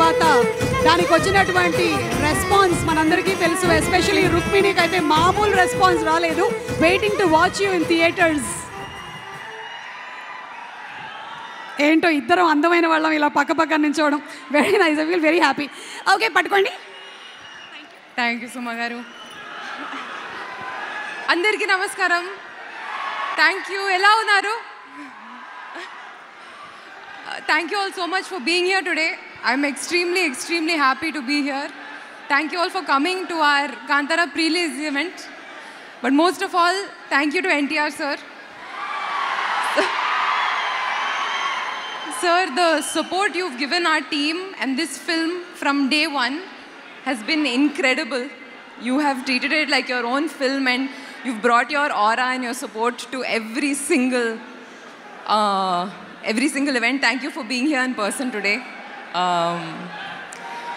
తర్వాత దానికి వచ్చినటువంటి రెస్పాన్స్ మనందరికీ తెలుసు. ఎస్పెషల్లీ రుక్మిణికి అయితే మామూలు రెస్పాన్స్ రాలేదు. Waiting to watch you in theatres. ఏంటో ఇద్దరం అందమైన వాళ్ళం ఇలా పక్క పక్కన నించోవడం. Very nice. I feel very happy. Okay, పట్టుకోండి. Thank you Suma garu. అందరికీ నమస్కారం. Thank you. ఎలా ఉన్నారు? Thank you all so much for being here today. I'm extremely happy to be here. Thank you all for coming to our Kantara pre-release event. But most of all, thank you to NTR sir. Sir, the support you've given our team and this film from day one has been incredible. You have treated it like your own film and you've brought your aura and your support to every single event. Thank you for being here in person today.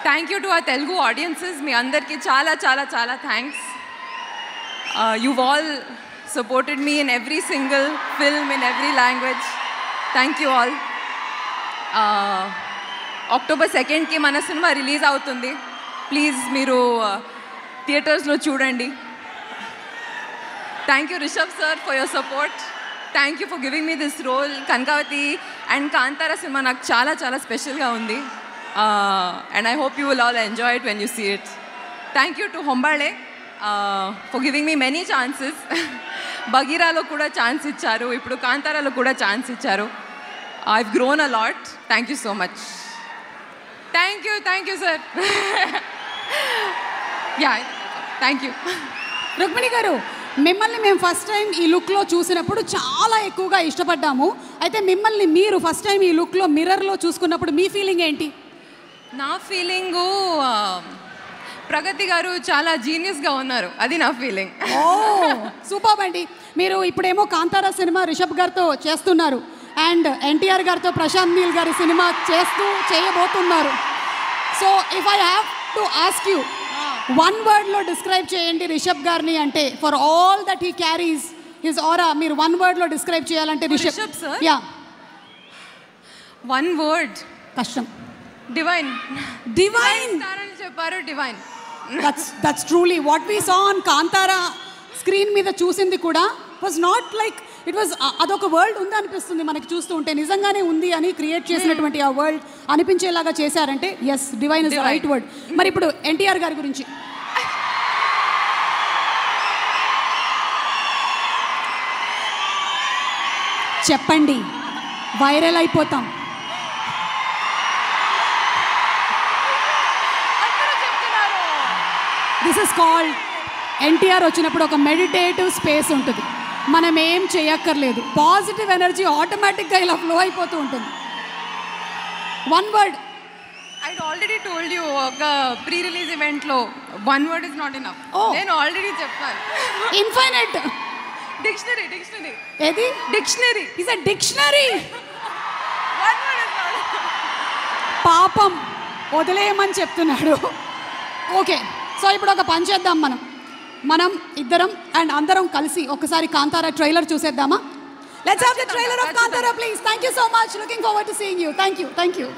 Thank you to our Telugu audiences. Me andarki chala thanks. You've all supported me in every single film in every language. Thank you all. October 2nd ki mana cinema release avutundi. Please meeru theaters lo chudandi. Thank you Rishabh sir for your support. Thank you for giving me this role. Kankavati and Kantara cinema నాకు చాలా స్పెషల్గా ఉంది. And I hope you will all enjoy it when you see it. Thank you to Hombale for giving me many chances. Bagheeralo kuda chance icharu, ippudu Kantaralo kuda chance icharu. I've grown a lot. Thank you so much. Thank you sir. Yeah, thank you. Rukmini గారు, మిమ్మల్ని మేము first time ఈ లుక్లో చూసినప్పుడు చాలా ఎక్కువగా ఇష్టపడ్డాము. అయితే మిమ్మల్ని మీరు ఫస్ట్ టైం ఈ లుక్లో మిర్రర్లో చూసుకున్నప్పుడు మీ ఫీలింగ్ ఏంటి? నా ఫీలింగు ప్రగతి గారు చాలా జీనియస్గా ఉన్నారు, అది నా ఫీలింగ్. ఓ సూపర్ అండి. మీరు ఇప్పుడేమో కాంతారా సినిమా రిషబ్ గారితో చేస్తున్నారు అండ్ ఎన్టీఆర్ గారితో ప్రశాంత్ నీల్ గారి సినిమా చేయబోతున్నారు. So if I have to ask you, one వర్డ్లో డిస్క్రైబ్ చేయండి రిషబ్ గారిని అంటే, for all that he carries his aura, మీరు వన్ వర్డ్లో డిస్క్రైబ్ చేయాలంటే Rishab sir? Yeah, one word కష్టం. డివైన్ అని చెప్పారు. Divine. That's truly what we saw on Kantara. Screen మీద చూసింది కూడా was not like it was, అదొక వరల్డ్ ఉంది అనిపిస్తుంది మనకి చూస్తూ ఉంటే. నిజంగానే ఉంది అని క్రియేట్ చేసినటువంటి ఆ వరల్డ్ అనిపించేలాగా చేశారంటే yes, divine is the right word. మరి ఇప్పుడు ఎన్టీఆర్ గారి గురించి చెప్పండి, వైరల్ అయిపోతాం. దిస్ ఇస్ కాల్డ్, ఎన్టీఆర్ వచ్చినప్పుడు ఒక మెడిటేటివ్ స్పేస్ ఉంటుంది. మనం ఏం చేయక్కర్లేదు, పాజిటివ్ ఎనర్జీ ఆటోమేటిక్గా ఇలా ఫ్లో అయిపోతూ ఉంటుంది. One word. I already told you, ఒక ప్రీ రిలీజ్ ఈవెంట్లో one word is not enough. నేను ఆల్రెడీ చెప్పాను. ఇన్ఫైనైట్. డిక్షనరీ. ఏది? డిక్షనరీ. Is a dictionary. పాపం వదిలేయమని చెప్తున్నాడు. ఓకే, సో ఇప్పుడు ఒక పని చేద్దాం. మనం ఇద్దరం అండ్ అందరం కలిసి ఒకసారి కాంతారా ట్రైలర్ చూసేద్దామా? Let's have the trailer of Kantara please. Thank you so much. Looking forward to seeing you. Thank you.